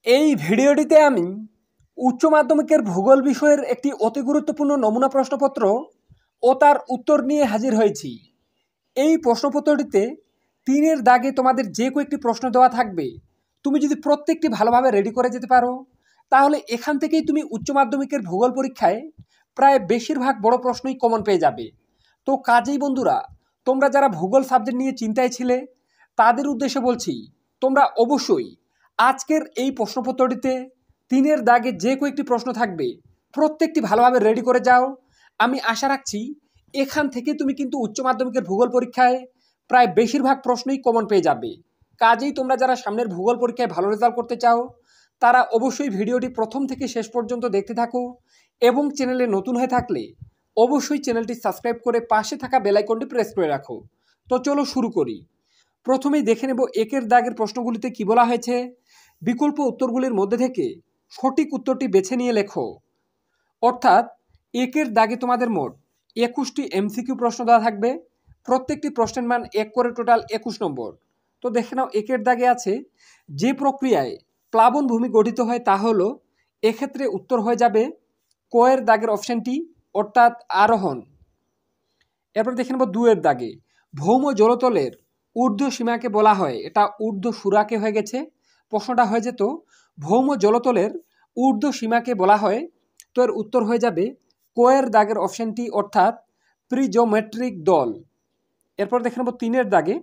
এই ভিডিওটিতে আমি উচ্চ মাধ্যমিকের ভূগোল বিষয়ের একটি অতি গুরুত্বপূর্ণ নমুনা প্রশ্নপত্র ও তার উত্তর নিয়ে হাজির হয়েছি। এই প্রশ্নপত্রটিতে 3-এর দাগে তোমাদের যে কয়েকটি প্রশ্ন দেওয়া থাকবে, তুমি যদি প্রত্যেকটি ভালোভাবে রেডি করে যেতে পারো তাহলে এখান থেকেই তুমি উচ্চ মাধ্যমিকের ভূগোল পরীক্ষায় প্রায় বেশিরভাগ বড় প্রশ্নই কমন পেয়ে যাবে। তো কাজেই বন্ধুরা, তোমরা যারা ভূগোল সাবজেক্ট নিয়ে চিন্তায় ছিলে তাদের উদ্দেশ্যে বলছি, তোমরা অবশ্যই আজকের এই প্রশ্নপত্রটিতে 3-এর দাগে যে কয়েকটি প্রশ্ন থাকবে প্রত্যেকটি ভালোভাবে রেডি করে যাও। আমি আশা রাখছি এখান থেকে তুমি কিন্তু উচ্চ মাধ্যমিকের ভূগোল পরীক্ষায় প্রায় বেশিরভাগ প্রশ্নই কমন পেয়ে যাবে। কাজেই তোমরা যারা সামনের ভূগোল পরীক্ষায় ভালো রেজাল্ট করতে চাও তারা অবশ্যই ভিডিওটি প্রথম থেকে শেষ পর্যন্ত দেখতে থাকো এবং চ্যানেলে নতুন হয়ে থাকলে অবশ্যই চ্যানেলটি সাবস্ক্রাইব করে পাশে থাকা বেল আইকনটি প্রেস করে রাখো। তো চলো শুরু করি। প্রথমেই দেখে নেব 1-এর দাগের প্রশ্নগুলিতে কি বলা হয়েছে। বিকল্প উত্তরগুলির মধ্যে থেকে সঠিক উত্তরটি বেছে নিয়ে লেখো। অর্থাৎ 1-এর দাগে তোমাদের মোট 21টি এমসিকিউ প্রশ্ন দেওয়া থাকবে। প্রত্যেকটি প্রশ্নের মান 1 করে, টোটাল 21 নম্বর। তো দেখে নাও 1-এর দাগে আছে, যে প্রক্রিয়ায় প্লাবন ভূমি গঠিত হয় তা হলো, এক্ষেত্রে উত্তর হয়ে যাবে ক-এর দাগের অপশানটি, অর্থাৎ আরোহণ। এরপর দেখে নেব 2-এর দাগে, ভৌম জলতলের ঊর্ধ্ব সীমাকে বলা হয়, এটা ঊর্ধ্ব সুরাকে হয়ে গেছে, প্রশ্নটা হয়ে যেত ভৌম জলতলের ঊর্ধ্ব সীমাকে বলা হয়। তো এর উত্তর হয়ে যাবে ক-এর দাগের অপশানটি, অর্থাৎ প্রিজোমেট্রিক দল। এরপর দেখে নেব 3-এর দাগে,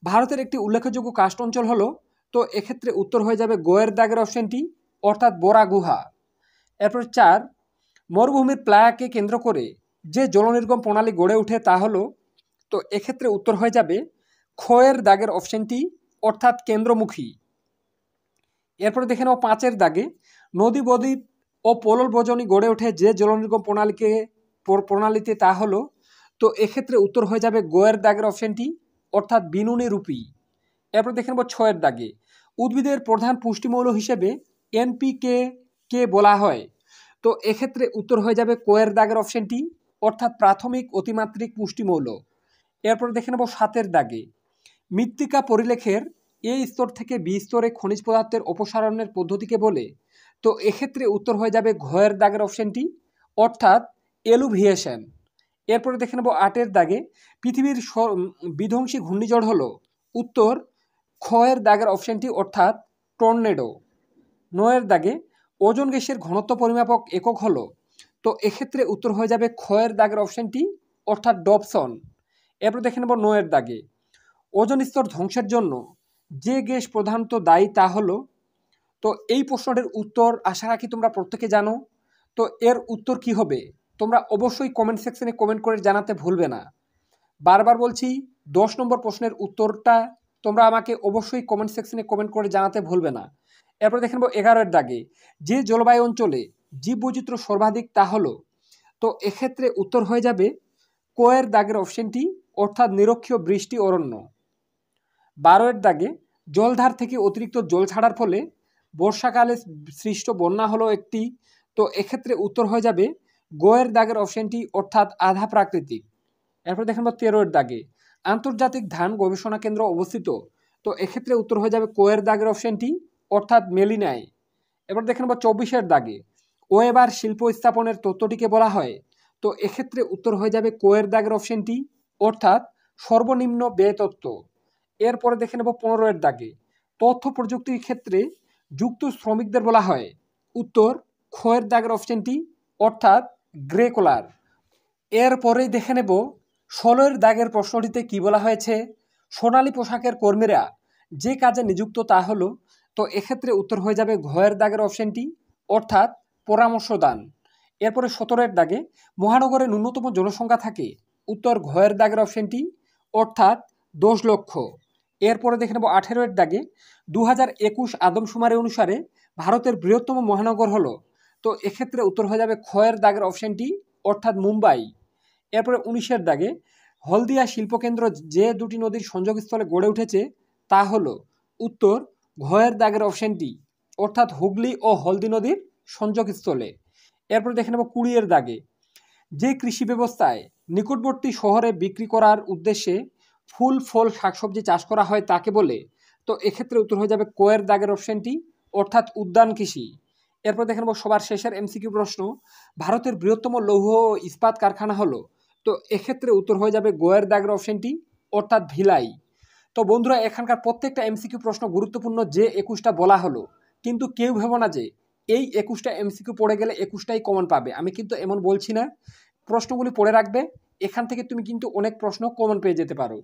ভারতের একটি উল্লেখযোগ্য কাস্ট অঞ্চল হলো, তো এক্ষেত্রে উত্তর হয়ে যাবে গ-এর দাগের অপশানটি, অর্থাৎ বোরা গুহা। এরপর 4, মরুভূমির প্লায়াকে কেন্দ্র করে যে জলনির্গম প্রণালী গড়ে ওঠে তা হলো, তো এক্ষেত্রে উত্তর হয়ে যাবে খ-এর দাগের অপশানটি, অর্থাৎ কেন্দ্রমুখী। এরপরে দেখে নেব 5-এর দাগে, নদী বদ্বীপ ও পলল বজনী গড়ে ওঠে যে জলনির্গম প্রণালীতে তা হলো, তো এক্ষেত্রে উত্তর হয়ে যাবে গ-এর দাগের অপশানটি, অর্থাৎ বিনুনি রূপী। এরপর দেখে নেব 6-এর দাগে, উদ্ভিদের প্রধান পুষ্টিমৌল হিসেবে এনপিকে কে বলা হয়, তো এক্ষেত্রে উত্তর হয়ে যাবে ক-এর দাগের অপশানটি, অর্থাৎ প্রাথমিক অতিমাত্রিক পুষ্টিমৌল। এরপর দেখে নেব 7-এর দাগে, মৃত্তিকা পরিলেখের এ স্তর থেকে বি স্তরে খনিজ পদার্থের অপসারণের পদ্ধতিকে বলে, তো এক্ষেত্রে উত্তর হয়ে যাবে ঘ-এর দাগের অপশানটি, অর্থাৎ এলুভিয়েশন। এরপরে দেখে নেব 8-এর দাগে, পৃথিবীর বিধ্বংসী ঘূর্ণিঝড় হলো, উত্তর খ-এর দাগের অপশানটি, অর্থাৎ টর্নেডো। 9-এর দাগে, ওজোন গ্যাসের ঘনত্ব পরিমাপক একক হলো, তো এক্ষেত্রে উত্তর হয়ে যাবে খ-এর দাগের অপশানটি, অর্থাৎ ডবসন। এরপর দেখে নেব 9-এর দাগে, ওজোন স্তর ধ্বংসের জন্য যে গ্যাস প্রধানত দায়ী তা হলো, তো এই প্রশ্নটির উত্তর আশা রাখি তোমরা প্রত্যেকে জানো। তো এর উত্তর কি হবে তোমরা অবশ্যই কমেন্ট সেকশনে কমেন্ট করে জানাতে ভুলবে না। বারবার বলছি, 10 নম্বর প্রশ্নের উত্তরটা তোমরা আমাকে অবশ্যই কমেন্ট সেকশনে কমেন্ট করে জানাতে ভুলবে না। এরপর দেখে নেব 11-এর দাগে, যে জলবায়ু অঞ্চলে জীববৈচিত্র্য সর্বাধিক তা হলো, তো এক্ষেত্রে উত্তর হয়ে যাবে ক-এর দাগের অপশানটি, অর্থাৎ নিরক্ষীয় বৃষ্টি অরণ্য। 12-এর দাগে, জলধার থেকে অতিরিক্ত জল ছাড়ার ফলে বর্ষাকালে সৃষ্ট বন্যা হলো একটি, তো এক্ষেত্রে উত্তর হয়ে যাবে গ-এর দাগের অপশানটি, অর্থাৎ আধা প্রাকৃতিক। এরপর দেখেন 13-এর দাগে, আন্তর্জাতিক ধান গবেষণা কেন্দ্র অবস্থিত, তো এক্ষেত্রে উত্তর হয়ে যাবে ক-এর দাগের অপশানটি, অর্থাৎ মেলিনায়। এবার দেখেন 24-এর দাগে, ওয়েবার শিল্প স্থাপনের তত্ত্বটিকে বলা হয়, তো এক্ষেত্রে উত্তর হয়ে যাবে ক-এর দাগের অপশানটি, অর্থাৎ সর্বনিম্ন ব্যয় তত্ত্ব। এরপরে দেখে নেব 15-এর দাগে, তথ্য প্রযুক্তির ক্ষেত্রে যুক্ত শ্রমিকদের বলা হয়, উত্তর খ-এর দাগের অপশানটি, অর্থাৎ গ্রে কলার। এরপরেই দেখে নেব 16-এর দাগের প্রশ্নটিতে কি বলা হয়েছে, সোনালী পোশাকের কর্মীরা যে কাজে নিযুক্ত তা হলো, তো এক্ষেত্রে উত্তর হয়ে যাবে ঘ-এর দাগের অপশানটি, অর্থাৎ পরামর্শ দান। এরপরে 17-এর দাগে, মহানগরে ন্যূনতম জনসংখ্যা থাকে, উত্তর ঘ-এর দাগের অপশানটি, অর্থাৎ 10 লক্ষ। এরপরে দেখে নেব 18-এর দাগে, 2021 আদমশুমারি অনুসারে ভারতের বৃহত্তম মহানগর হলো, তো এক্ষেত্রে উত্তর হয়ে যাবে খ-এর দাগের অপশানটি, অর্থাৎ মুম্বাই। এরপরে 19-এর দাগে, হলদিয়া শিল্পকেন্দ্র যে দুটি নদীর সংযোগস্থলে গড়ে উঠেছে তা হলো, উত্তর ঘ-এর দাগের অপশানটি, অর্থাৎ হুগলি ও হলদি নদীর সংযোগস্থলে। এরপরে দেখে নেব 20-এর দাগে, যে কৃষি ব্যবস্থায় নিকটবর্তী শহরে বিক্রি করার উদ্দেশ্যে ফুল ফল শাকসবজি চাষ করা হয় তাকে বলে, তো এক্ষেত্রে উত্তর হয়ে যাবে ক-এর দাগের অপশানটি, অর্থাৎ উদ্যান কৃষি। এরপর দেখে নেব সবার শেষের এমসিকিউ প্রশ্ন, ভারতের বৃহত্তম লৌহ ও ইস্পাত কারখানা হলো? তো এক্ষেত্রে উত্তর হয়ে যাবে গোয়ের দাগের অপশনটি, অর্থাৎ ভিলাই। তো বন্ধুরা, এখানকার প্রত্যেকটা এমসিকিউ প্রশ্ন গুরুত্বপূর্ণ যে 21টা বলা হলো, কিন্তু কেউ ভেবো না যে এই 21টা এমসিকিউ পড়ে গেলে 21টাই কমন পাবে। আমি কিন্তু এমন বলছি না। প্রশ্নগুলি পড়ে রাখবে, এখান থেকে তুমি কিন্তু অনেক প্রশ্ন কমন পেয়ে যেতে পারো।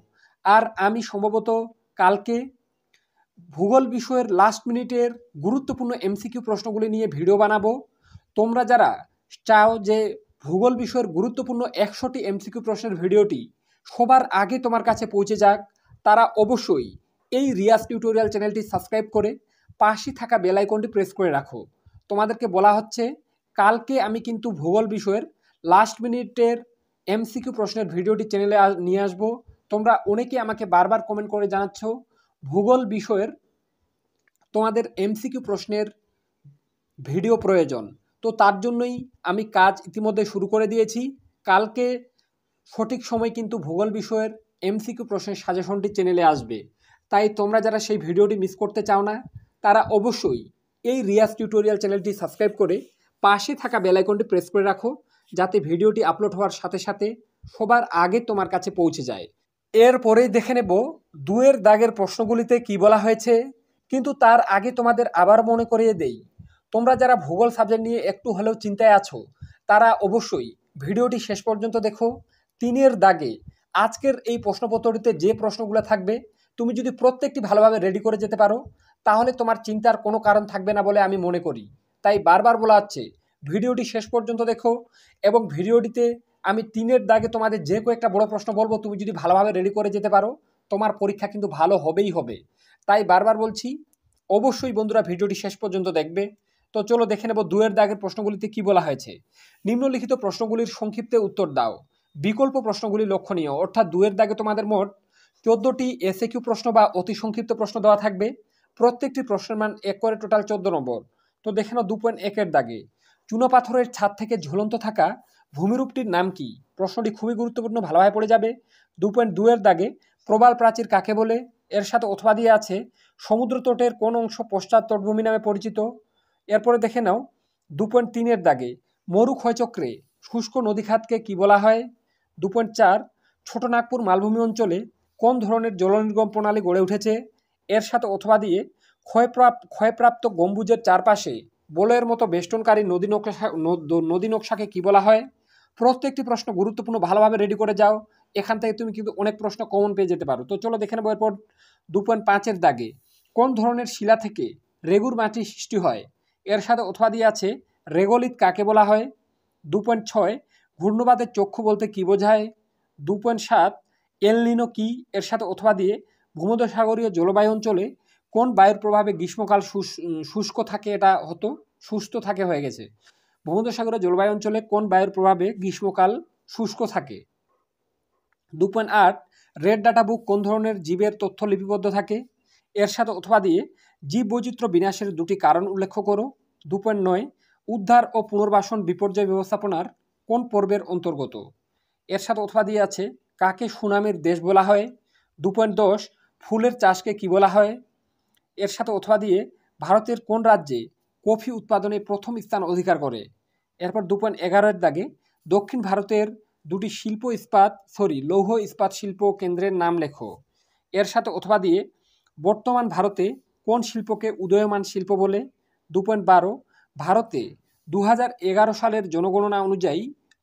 আর আমি সম্ভবত কালকে ভূগোল বিষয়ের লাস্ট মিনিটের গুরুত্বপূর্ণ এমসিকিউ প্রশ্নগুলি নিয়ে ভিডিও বানাবো। তোমরা যারা চাও যে ভূগোল বিষয়ের গুরুত্বপূর্ণ 100টি এমসিকিউ প্রশ্নের ভিডিওটি সবার আগে তোমার কাছে পৌঁছে যাক, তারা অবশ্যই এই রিয়াজ টিউটোরিয়াল চ্যানেলটি সাবস্ক্রাইব করে পাশে থাকা বেল আইকনটি প্রেস করে রাখো। তোমাদেরকে বলা হচ্ছে কালকে আমি কিন্তু ভূগোল বিষয়ের লাস্ট মিনিটের এমসিকিউ প্রশ্নের ভিডিওটি চ্যানেলে নিয়ে আসবো। তোমরা অনেকে আমাকে বারবার কমেন্ট করে জানাচ্ছ ভূগোল বিষয়ের তোমাদের এমসিকিউ প্রশ্নের ভিডিও প্রয়োজন। তো তার জন্যই আমি কাজ ইতিমধ্যে শুরু করে দিয়েছি। কালকে সঠিক সময় কিন্তু ভূগোল বিষয়ের এমসিকিউ প্রশ্নের সাজেশনটি চ্যানেলে আসবে। তাই তোমরা যারা সেই ভিডিওটি মিস করতে চাও না, তারা অবশ্যই এই রিয়াজ টিউটোরিয়াল চ্যানেলটি সাবস্ক্রাইব করে পাশে থাকা বেল আইকনটি প্রেস করে রাখো, যাতে ভিডিওটি আপলোড হওয়ার সাথে সাথে সবার আগে তোমার কাছে পৌঁছে যায়। এরপরেই দেখে নেব 2-এর দাগের প্রশ্নগুলিতে কি বলা হয়েছে। কিন্তু তার আগে তোমাদের আবার মনে করিয়ে দেই, তোমরা যারা ভূগোল সাবজেক্ট নিয়ে একটু হলেও চিন্তায় আছো, তারা অবশ্যই ভিডিওটি শেষ পর্যন্ত দেখো। 3-এর দাগে আজকের এই প্রশ্নপত্রটিতে যে প্রশ্নগুলো থাকবে, তুমি যদি প্রত্যেকটি ভালোভাবে রেডি করে যেতে পারো, তাহলে তোমার চিন্তার কোনো কারণ থাকবে না বলে আমি মনে করি। তাই বারবার বলা হচ্ছে ভিডিওটি শেষ পর্যন্ত দেখো, এবং ভিডিওটিতে আমি 3-এর দাগে তোমাদের যে কয়েকটা বড় প্রশ্ন বলবো, তুমি যদি ভালোভাবে রেডি করে যেতে পারো, তোমার পরীক্ষা কিন্তু ভালো হবেই হবে। তাই বারবার বলছি অবশ্যই বন্ধুরা ভিডিওটি শেষ পর্যন্ত দেখবে। তো চলো দেখে নেব 2-এর দাগের প্রশ্নগুলিতে কি বলা হয়েছে। নিম্নলিখিত প্রশ্নগুলির সংক্ষিপ্তে উত্তর দাও। বিকল্প প্রশ্নগুলি লক্ষণীয়, অর্থাৎ 2-এর দাগে তোমাদের মোট 14টি এসএকিউ প্রশ্ন বা অতি সংক্ষিপ্ত প্রশ্ন দেওয়া থাকবে। প্রত্যেকটি প্রশ্নের মান 1 করে টোটাল 14 নম্বর। তো দেখে নাও 2.1-এর দাগে, চুনাপাথরের ছাদ থেকে ঝুলন্ত থাকা ভূমিরূপটির নাম কি? প্রশ্নটি খুবই গুরুত্বপূর্ণ, ভালোভাবে পড়ে যাবে। 2.2-এর দাগে, প্রবাল প্রাচীর কাকে বলে? এর সাথে অথবা দিয়ে আছে সমুদ্র তটের কোন অংশ পশ্চাৎ তটভূমি নামে পরিচিত? এরপরে দেখে নাও 2.3-এর দাগে, মরু ক্ষয়চক্রে শুষ্ক নদীখাতকে কি বলা হয়? 2.4, ছোটনাগপুর মালভূমি অঞ্চলে কোন ধরনের জলনির্গম প্রণালী গড়ে উঠেছে? এর সাথে অথবা দিয়ে ক্ষয়প্রাপ্ত গম্বুজের চারপাশে বলয়ের মতো বেষ্টনকারী নদী নকশাকে কি বলা হয়? প্রত্যেকটি প্রশ্ন গুরুত্বপূর্ণ, ভালোভাবে রেডি করে যাও। এখান থেকে তুমি কিন্তু অনেক প্রশ্ন কমন পেয়ে যেতে পারো। তো চলো দেখে নেবো এরপর 2.5-এর দাগে, কোন ধরনের শিলা থেকে রেগুর মাটি সৃষ্টি হয়? এর সাথে অথবা দিয়ে আছে রেগোলিথ কাকে বলা হয়? 2.6, ঘূর্ণবাদের চক্ষু বলতে কি বোঝায়? 2.7, এল নিনো কি? এর সাথে অথবা দিয়ে ভূমধ্যসাগরীয় জলবায়ু অঞ্চলে কোন বায়ুর প্রভাবে গ্রীষ্মকাল শুষ্ক থাকে? এটা হতো সুস্থ থাকে, হয়ে গেছে। ভূমধ্যসাগরীয় জলবায়ু অঞ্চলে কোন বায়ুর প্রভাবে গ্রীষ্মকাল শুষ্ক থাকে? 2.8, রেড ডাটা বুক কোন ধরনের জীবের তথ্য লিপিবদ্ধ থাকে? এর সাথে অথবা দিয়ে জীব বৈচিত্র্য বিনাশের 2টি কারণ উল্লেখ করো। 2.9, উদ্ধার ও পুনর্বাসন বিপর্যয় ব্যবস্থাপনার কোন পর্বের অন্তর্গত? এর সাথে অথবা দিয়ে আছে কাকে সুনামের দেশ বলা হয়? 2.10, ফুলের চাষকে কি বলা হয়? এর সাথে অথবা দিয়ে ভারতের কোন রাজ্যে কফি উৎপাদনে প্রথম স্থান অধিকার করে? এরপর 2.11-এর দাগে, দক্ষিণ ভারতের 2টি লৌহ ইস্পাত শিল্প কেন্দ্রের নাম লেখো। এর সাথে অথবা দিয়ে বর্তমান ভারতে কোন শিল্পকে উদীয়মান শিল্প বলে? 2.12, ভারতে 2011 সালের জনগণনা অনুযায়ী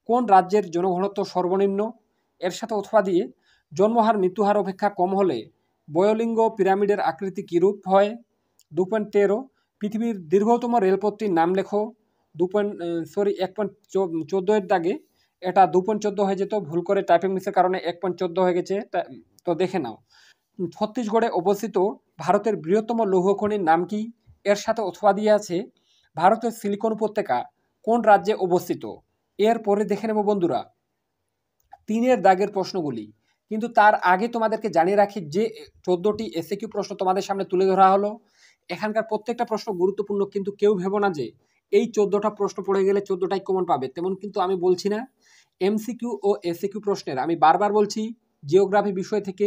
কোন রাজ্যের জনঘনত্ব সর্বনিম্ন? এর সাথে অথবা দিয়ে জন্মহার মৃত্যুহার অপেক্ষা কম হলে বয়োলিঙ্গ পিরামিডের আকৃতি কীরূপ হয়? 2.13, পৃথিবীর দীর্ঘতম রেলপথটির নাম লেখো। 1.14-এর দাগে, এটা 2.14 হয়ে যেত, ভুল করে টাইপিং মিসের কারণে 1.14 হয়ে গেছে। তো দেখে নাও ছত্তিশগড়ে অবস্থিত ভারতের বৃহত্তম লৌহ খনির নাম কি? এর সাথে অথবা দিয়ে আছে ভারতের সিলিকন উপত্যকা কোন রাজ্যে অবস্থিত? এরপরে দেখে নেব বন্ধুরা 3-এর দাগের প্রশ্নগুলি। কিন্তু তার আগে তোমাদেরকে জানিয়ে রাখি যে 14টি এসএকিউ প্রশ্ন তোমাদের সামনে তুলে ধরা হলো, এখানকার প্রত্যেকটা প্রশ্ন গুরুত্বপূর্ণ, কিন্তু কেউ ভেবো না যে এই 14টা প্রশ্ন পড়ে গেলে 14টাই কমন পাবে, তেমন কিন্তু আমি বলছি না। এমসিকিউ ও এসএকিউ প্রশ্নের আমি বারবার বলছি জিওগ্রাফি বিষয় থেকে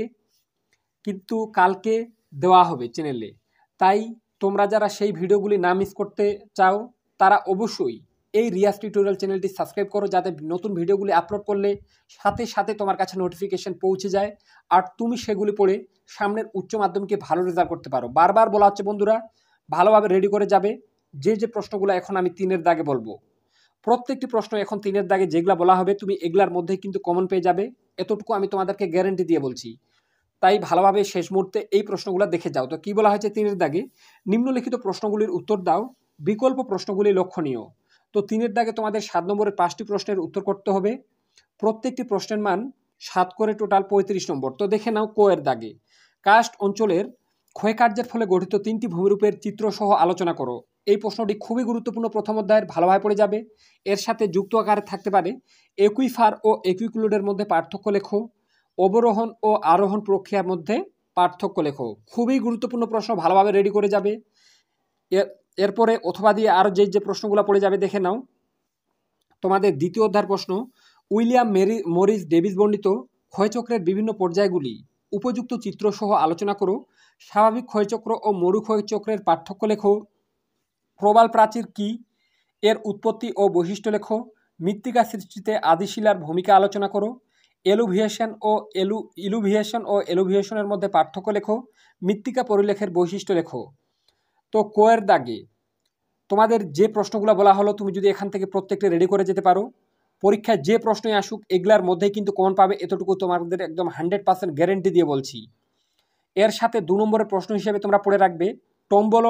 কিন্তু কালকে দেওয়া হবে চ্যানেলে। তাই তোমরা যারা সেই ভিডিওগুলি না মিস করতে চাও তারা অবশ্যই এই রিয়াজ টিউটোরিয়াল চ্যানেলটি সাবস্ক্রাইব করো, যাতে নতুন ভিডিওগুলি আপলোড করলে সাথে সাথে তোমার কাছে নোটিফিকেশন পৌঁছে যায় আর তুমি সেগুলি পড়ে সামনের উচ্চ মাধ্যমিকে ভালো রেজাল্ট করতে পারো। বারবার বলা হচ্ছে বন্ধুরা, ভালোভাবে রেডি করে যাবে। যে প্রশ্নগুলো এখন আমি 3-এর দাগে বলবো, প্রত্যেকটি প্রশ্ন এখন 3-এর দাগে যেগুলা বলা হবে তুমি এগুলার মধ্যেই কিন্তু কমন পেয়ে যাবে, এতটুকু আমি তোমাদেরকে গ্যারেন্টি দিয়ে বলছি। তাই ভালোভাবে শেষ মুহূর্তে এই প্রশ্নগুলো দেখে যাও। তো কি বলা হয়েছে 3-এর দাগে, নিম্নলিখিত প্রশ্নগুলির উত্তর দাও, বিকল্প প্রশ্নগুলি লক্ষণীয়। তো 3-এর দাগে তোমাদের 7 নম্বরের 5টি প্রশ্নের উত্তর করতে হবে, প্রত্যেকটি প্রশ্নের মান 7 করে, টোটাল 35 নম্বর। তো দেখে নাও ক-এর দাগে, কাস্ট অঞ্চলের ক্ষয়কার্যের ফলে গঠিত 3টি ভূমিরূপের চিত্রসহ আলোচনা করো। এই প্রশ্নটি খুবই গুরুত্বপূর্ণ, প্রথম অধ্যায়ের, ভালোভাবে পড়ে যাবে। এর সাথে যুক্ত আকারে থাকতে পারে একুইফার ও একুইক্লুডের মধ্যে পার্থক্য লেখো, অবরোহণ ও আরোহণ প্রক্রিয়ার মধ্যে পার্থক্য লেখো। খুবই গুরুত্বপূর্ণ প্রশ্ন, ভালোভাবে রেডি করে যাবে। এরপরে অথবা দিয়ে আরও যে প্রশ্নগুলো পড়ে যাবে দেখে নাও। তোমাদের দ্বিতীয় অধ্যায়ের প্রশ্ন, উইলিয়াম মরিস ডেভিস বর্ণিত ক্ষয়চক্রের বিভিন্ন পর্যায়গুলি উপযুক্ত চিত্রসহ আলোচনা করো। স্বাভাবিক ক্ষয়চক্র ও মরু ক্ষয়চক্রের পার্থক্য লেখো। প্রবাল প্রাচীর কি, এর উৎপত্তি ও বৈশিষ্ট্য লেখো। মৃত্তিকা সৃষ্টিতে আদিশিলার ভূমিকা আলোচনা করো। ইলুভিয়েশন ও এলুভিয়েশনের মধ্যে পার্থক্য লেখো। মৃত্তিকা পরিলেখের বৈশিষ্ট্য লেখো। তো ক-এর দাগে তোমাদের যে প্রশ্নগুলো বলা হলো, তুমি যদি এখান থেকে প্রত্যেকটা রেডি করে যেতে পারো, পরীক্ষায় যে প্রশ্নই আসুক এগুলার মধ্যেই কিন্তু কমন পাবে, এতটুকু তোমাদের একদম 100% গ্যারেন্টি দিয়ে বলছি। এর সাথে 2 নম্বরের প্রশ্ন হিসেবে তোমরা পড়ে রাখবে টম্বল,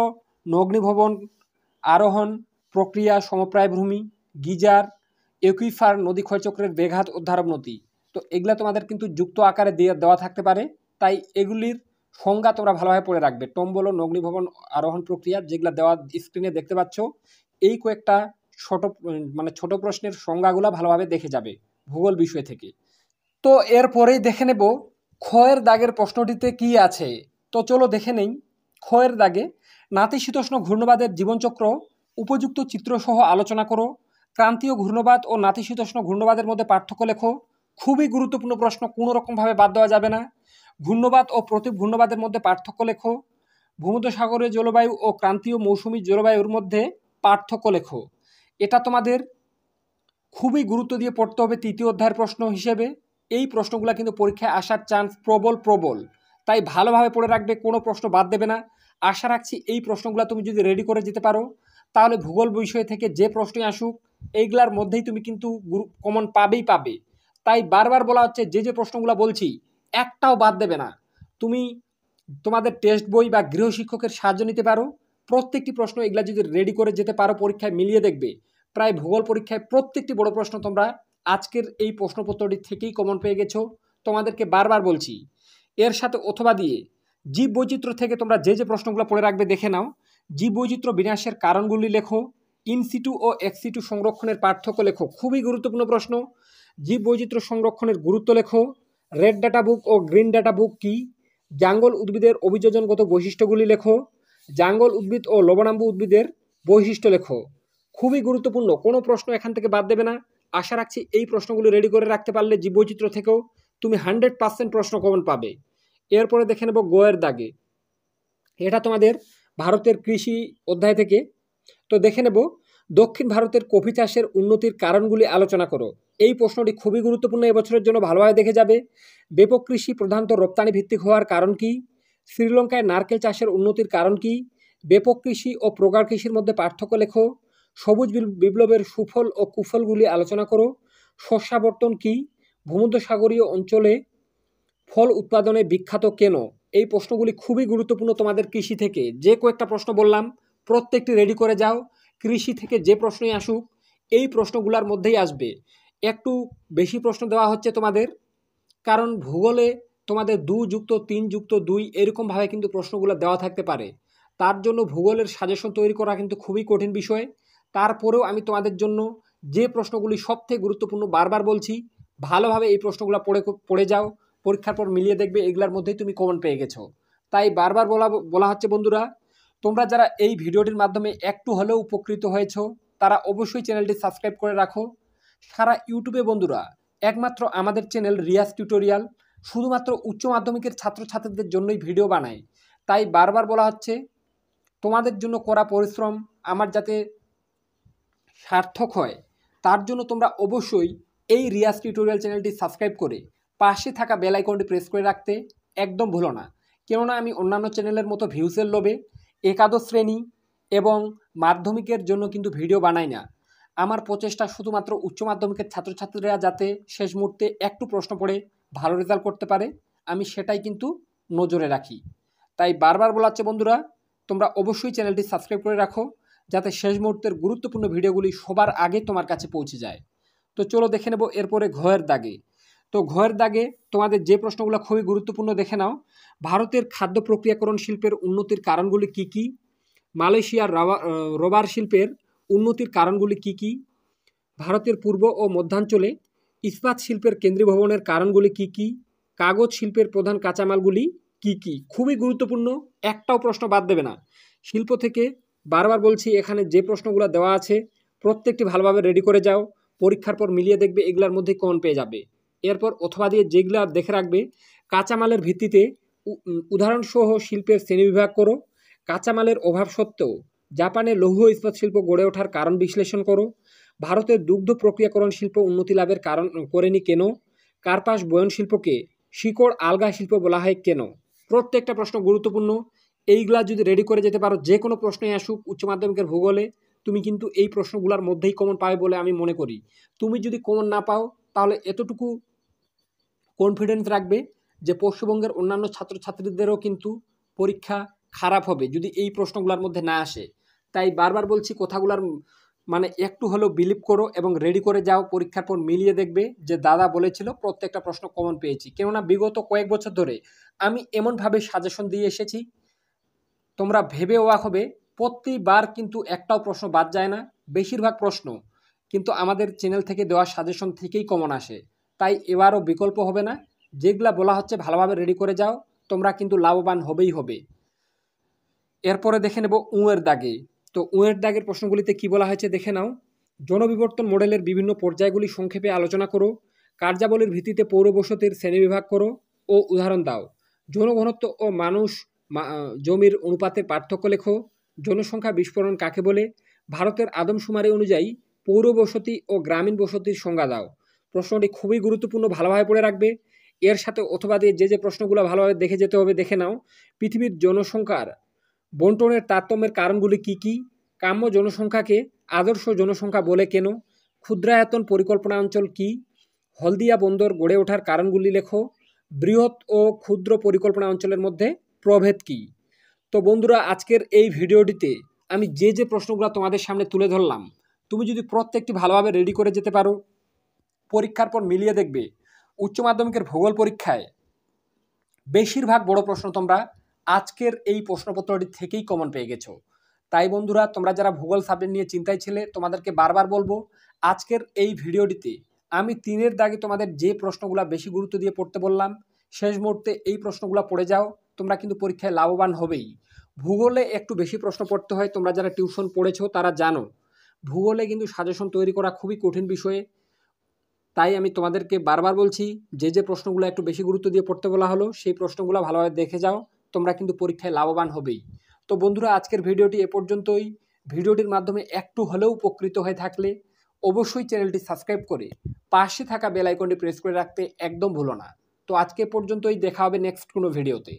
অগ্নিভবন, আরোহণ প্রক্রিয়া, সমপ্রায় ভূমি, গিজার, একুইফার, নদী ক্ষয়চক্রের বেঘাত উদ্ধারবনতি। তো এগুলা তোমাদের কিন্তু যুক্ত আকারে দেওয়া থাকতে পারে, তাই এগুলির সংজ্ঞা তোমরা ভালোভাবে পড়ে রাখবে। টম্বল, অগ্নিভবন, আরোহণ প্রক্রিয়া যেগুলো দেওয়া স্ক্রিনে দেখতে পাচ্ছ, এই কয়েকটা ছোট প্রশ্নের সংজ্ঞাগুলো ভালোভাবে দেখে যাবে ভূগোল বিষয় থেকে। তো এরপরেই দেখে নেব খ-এর দাগের প্রশ্নটিতে কি আছে। তো চলো দেখে নেই। খ-এর দাগে, নাতিশীতোষ্ণ ঘূর্ণবাদের জীবনচক্র উপযুক্ত চিত্রসহ আলোচনা করো। ক্রান্তীয় ঘূর্ণবাদ ও নাতিশীতোষ্ণ ঘূর্ণবাদের মধ্যে পার্থক্য লেখো। খুবই গুরুত্বপূর্ণ প্রশ্ন, কোনো রকমভাবে বাদ দেওয়া যাবে না। ঘূর্ণবাদ ও প্রতি ঘূর্ণবাদের মধ্যে পার্থক্য লেখো। ভূমধ্যসাগরীয় জলবায়ু ও ক্রান্তীয় মৌসুমী জলবায়ুর মধ্যে পার্থক্য লেখো। এটা তোমাদের খুবই গুরুত্ব দিয়ে পড়তে হবে তৃতীয় অধ্যায়ের প্রশ্ন হিসেবে। এই প্রশ্নগুলো কিন্তু পরীক্ষায় আসার চান্স প্রবল, তাই ভালোভাবে পড়ে রাখবে, কোনো প্রশ্ন বাদ দেবে না। আশা রাখছি এই প্রশ্নগুলো তুমি যদি রেডি করে যেতে পারো, তাহলে ভূগোল বিষয় থেকে যে প্রশ্নই আসুক এইগুলার মধ্যেই তুমি কিন্তু কমন পাবে। তাই বারবার বলা হচ্ছে, যে প্রশ্নগুলো বলছি একটাও বাদ দেবে না। তুমি তোমাদের টেস্ট বই বা গৃহশিক্ষকের সাহায্য নিতে পারো। প্রত্যেকটি প্রশ্ন এগুলা যদি রেডি করে যেতে পারো, পরীক্ষায় মিলিয়ে দেখবে প্রায় ভূগোল পরীক্ষায় প্রত্যেকটি বড় প্রশ্ন তোমরা আজকের এই প্রশ্নপত্রটি থেকেই কমন পেয়ে গেছো। তোমাদেরকে বারবার বলছি। এর সাথে অথবা দিয়ে জীব বৈচিত্র্য থেকে তোমরা যে প্রশ্নগুলো পড়ে রাখবে দেখে নাও। জীব বৈচিত্র্য বিনাশের কারণগুলি লেখো। ইনসিটু ও এক্সিটু সংরক্ষণের পার্থক্য লেখো। খুবই গুরুত্বপূর্ণ প্রশ্ন। জীব বৈচিত্র্য সংরক্ষণের গুরুত্ব লেখো। রেড ডাটা বুক ও গ্রিন ডাটা বুক কি? জাঙ্গল উদ্ভিদের অভিযোজনগত বৈশিষ্ট্যগুলি লেখো। জাঙ্গল উদ্ভিদ ও লবণাম্বু উদ্ভিদের বৈশিষ্ট্য লেখো। খুবই গুরুত্বপূর্ণ, কোনো প্রশ্ন এখান থেকে বাদ দেবে না। আশা রাখছি এই প্রশ্নগুলো রেডি করে রাখতে পারলে জীববৈচিত্র্য থেকেও তুমি 100% প্রশ্ন কমন পাবে। এরপরে দেখে নেব গ-এর দাগে, এটা তোমাদের ভারতের কৃষি অধ্যায় থেকে। তো দেখে নেব দক্ষিণ ভারতের কফি চাষের উন্নতির কারণগুলি আলোচনা করো। এই প্রশ্নটি খুবই গুরুত্বপূর্ণ, এবছরের জন্য ভালোভাবে দেখে যাবে। ব্যাপক কৃষি প্রধানত রপ্তানি ভিত্তিক হওয়ার কারণ কি? শ্রীলঙ্কায় নারকেল চাষের উন্নতির কারণ কি? ব্যাপক কৃষি ও প্রগাঢ় কৃষির মধ্যে পার্থক্য লেখো। সবুজ বিপ্লবের সুফল ও কুফলগুলি আলোচনা করো। শস্যাবর্তন কি? ভূমধ্যসাগরীয় অঞ্চলে ফল উৎপাদনে বিখ্যাত কেন? এই প্রশ্নগুলি খুবই গুরুত্বপূর্ণ তোমাদের কৃষি থেকে। যে কয়েকটা প্রশ্ন বললাম প্রত্যেকটি রেডি করে যাও। কৃষি থেকে যে প্রশ্নই আসুক এই প্রশ্নগুলোর মধ্যেই আসবে। একটু বেশি প্রশ্ন দেওয়া হচ্ছে তোমাদের, কারণ ভূগোলে তোমাদের 2+3+2 এরকমভাবে কিন্তু প্রশ্নগুলো দেওয়া থাকতে পারে। তার জন্য ভূগোলের সাজেশন তৈরি করা কিন্তু খুবই কঠিন বিষয়। তারপরেও আমি তোমাদের জন্য যে প্রশ্নগুলি সবথেকে গুরুত্বপূর্ণ বারবার বলছি, ভালোভাবে এই প্রশ্নগুলো পড়ে যাও। পরীক্ষার পর মিলিয়ে দেখবে এগুলোর মধ্যেই তুমি কমন পেয়ে গেছো। তাই বারবার বলা হচ্ছে বন্ধুরা, তোমরা যারা এই ভিডিওটির মাধ্যমে একটু হলেও উপকৃত হয়েছো তারা অবশ্যই চ্যানেলটি সাবস্ক্রাইব করে রাখো। সারা ইউটিউবে বন্ধুরা একমাত্র আমাদের চ্যানেল রিয়াজ টিউটোরিয়াল শুধুমাত্র উচ্চ মাধ্যমিকের ছাত্রছাত্রীদের জন্যই ভিডিও বানায়। তাই বারবার বলা হচ্ছে তোমাদের জন্য করা পরিশ্রম আমার যাতে সার্থক হয় তার জন্য তোমরা অবশ্যই এই রিয়াজ টিউটোরিয়াল চ্যানেলটি সাবস্ক্রাইব করে পাশে থাকা বেল আইকনটি প্রেস করে রাখতে একদম ভুলো না। কেননা আমি অন্যান্য চ্যানেলের মতো ভিউসের লোভে একাদশ শ্রেণী এবং মাধ্যমিকের জন্য কিন্তু ভিডিও বানাই না। আমার প্রচেষ্টা শুধুমাত্র উচ্চ মাধ্যমিকের ছাত্রছাত্রীরা যাতে শেষ মুহূর্তে একটু প্রশ্ন পড়ে ভালো রেজাল্ট করতে পারে আমি সেটাই কিন্তু নজরে রাখি। তাই বারবার বলাচ্ছে বন্ধুরা, তোমরা অবশ্যই চ্যানেলটি সাবস্ক্রাইব করে রাখো যাতে শেষ মুহূর্তের গুরুত্বপূর্ণ ভিডিওগুলি সবার আগে তোমার কাছে পৌঁছে যায়। তো চলো দেখে নেব এরপরে ঘয়ের দাগে। তো ঘয়ের দাগে তোমাদের যে প্রশ্নগুলো খুবই গুরুত্বপূর্ণ দেখে নাও। ভারতের খাদ্য প্রক্রিয়াকরণ শিল্পের উন্নতির কারণগুলি কি কি? মালয়েশিয়ার রবার শিল্পের উন্নতির কারণগুলি কি কি? ভারতের পূর্ব ও মধ্যাঞ্চলে ইস্পাত শিল্পের কেন্দ্রীভবনের কারণগুলি কি কি? কাগজ শিল্পের প্রধান কাঁচামালগুলি কি কি? খুবই গুরুত্বপূর্ণ, একটাও প্রশ্ন বাদ দেবে না। শিল্প থেকে বারবার বলছি, এখানে যে প্রশ্নগুলো দেওয়া আছে প্রত্যেকটি ভালোভাবে রেডি করে যাও। পরীক্ষার পর মিলিয়ে দেখবে এগুলার মধ্যে কমন পেয়ে যাবে। এরপর অথবা দিয়ে যেগুলো দেখে রাখবে কাঁচামালের ভিত্তিতে উদাহরণসহ শিল্পের শ্রেণীবিভাগ করো। কাঁচামালের অভাব সত্ত্বেও জাপানে লৌহ ইস্পাত শিল্প গড়ে ওঠার কারণ বিশ্লেষণ করো। ভারতের দুগ্ধ প্রক্রিয়াকরণ শিল্প উন্নতি লাভের কারণ করেনি কেন? কার্পাস বয়ন শিল্পকে শিকড় আলগা শিল্প বলা হয় কেন? প্রত্যেকটা প্রশ্ন গুরুত্বপূর্ণ। এইগুলা যদি রেডি করে যেতে পারো, যে কোনো প্রশ্নই আসুক উচ্চ মাধ্যমিকের ভূগোলে তুমি কিন্তু এই প্রশ্নগুলোর মধ্যেই কমন পাবে বলে আমি মনে করি। তুমি যদি কমন না পাও তাহলে এতটুকু কনফিডেন্স রাখবে যে পশ্চিমবঙ্গের অন্যান্য ছাত্রছাত্রীদেরও কিন্তু পরীক্ষা খারাপ হবে যদি এই প্রশ্নগুলোর মধ্যে না আসে। তাই বারবার বলছি, কথাগুলোর মানে একটু হলেও বিলিভ করো এবং রেডি করে যাও। পরীক্ষার পর মিলিয়ে দেখবে যে দাদা বলেছিল প্রত্যেকটা প্রশ্ন কমন পেয়েছি। কেননা বিগত কয়েক বছর ধরে আমি এমনভাবে সাজেশন দিয়ে এসেছি, তোমরা ভেবে অবাক হবে প্রতিবার কিন্তু একটাও প্রশ্ন বাদ যায় না। বেশিরভাগ প্রশ্ন কিন্তু আমাদের চ্যানেল থেকে দেওয়া সাজেশন থেকেই কমন আসে। তাই এবারও বিকল্প হবে না। যেগুলা বলা হচ্ছে ভালোভাবে রেডি করে যাও, তোমরা কিন্তু লাভবান হবেই হবে। এরপরে দেখে নেব উঁয়ের দাগে। তো উঁয়ের দাগের প্রশ্নগুলিতে কি বলা হয়েছে দেখে নাও। জনবিবর্তন মডেলের বিভিন্ন পর্যায়গুলি সংক্ষেপে আলোচনা করো। কার্যাবলীর ভিত্তিতে পৌরবসতির শ্রেণীবিভাগ করো ও উদাহরণ দাও। জনঘনত্ব ও মানুষ জমির অনুপাতের পার্থক্য লেখো। জনসংখ্যা বিস্ফোরণ কাকে বলে? ভারতের আদমশুমারি অনুযায়ী পৌরবসতি ও গ্রামীণ বসতির সংজ্ঞা দাও। প্রশ্নটি খুবই গুরুত্বপূর্ণ, ভালোভাবে পড়ে রাখবে। এর সাথে অথবা দিয়ে যে প্রশ্নগুলো ভালোভাবে দেখে যেতে হবে দেখে নাও। পৃথিবীর জনসংখ্যার বন্টনের তারতম্যের কারণগুলি কি কি? কাম্য জনসংখ্যাকে আদর্শ জনসংখ্যা বলে কেন? ক্ষুদ্রায়তন পরিকল্পনা অঞ্চল কি? হলদিয়া বন্দর গড়ে ওঠার কারণগুলি লেখো। বৃহৎ ও ক্ষুদ্র পরিকল্পনা অঞ্চলের মধ্যে প্রভেদ কি? তো বন্ধুরা, আজকের এই ভিডিওটিতে আমি যে প্রশ্নগুলো তোমাদের সামনে তুলে ধরলাম, তুমি যদি প্রত্যেকটি ভালোভাবে রেডি করে যেতে পারো, পরীক্ষার পর মিলিয়ে দেখবে উচ্চ মাধ্যমিকের ভূগোল পরীক্ষায় বেশিরভাগ বড় প্রশ্ন তোমরা আজকের এই প্রশ্নপত্রটি থেকেই কমন পেয়ে গেছো। তাই বন্ধুরা, তোমরা যারা ভূগোল সাবজেক্ট নিয়ে চিন্তায় ছিলে তোমাদেরকে বারবার বলবো, আজকের এই ভিডিওটিতে আমি 3-এর দাগে তোমাদের যে প্রশ্নগুলো বেশি গুরুত্ব দিয়ে পড়তে বললাম, শেষ মুহূর্তে এই প্রশ্নগুলো পড়ে যাও, তোমরা কিন্তু পরীক্ষায় লাভবান হবেই। ভূগোলে একটু বেশি প্রশ্ন পড়তে হয়, তোমরা যারা টিউশন পড়েছো তারা জানো। ভূগোলে কিন্তু সাজেশন তৈরি করা খুবই কঠিন বিষয়ে। তাই আমি তোমাদেরকে বারবার বলছি, যে প্রশ্নগুলো একটু বেশি গুরুত্ব দিয়ে পড়তে বলা হলো সেই প্রশ্নগুলো ভালোভাবে দেখে যাও, তোমরা কিন্তু পরীক্ষায় লাভবান হবেই। তো বন্ধুরা, আজকের ভিডিওটি এ পর্যন্তই। ভিডিওটির মাধ্যমে একটু হলেও উপকৃত হয়ে থাকলে অবশ্যই চ্যানেলটি সাবস্ক্রাইব করে পাশে থাকা বেল আইকনটি প্রেস করে রাখতে একদম ভুলো না। তো আজকে পর্যন্তই, দেখা হবে নেক্সট কোনো ভিডিওতে।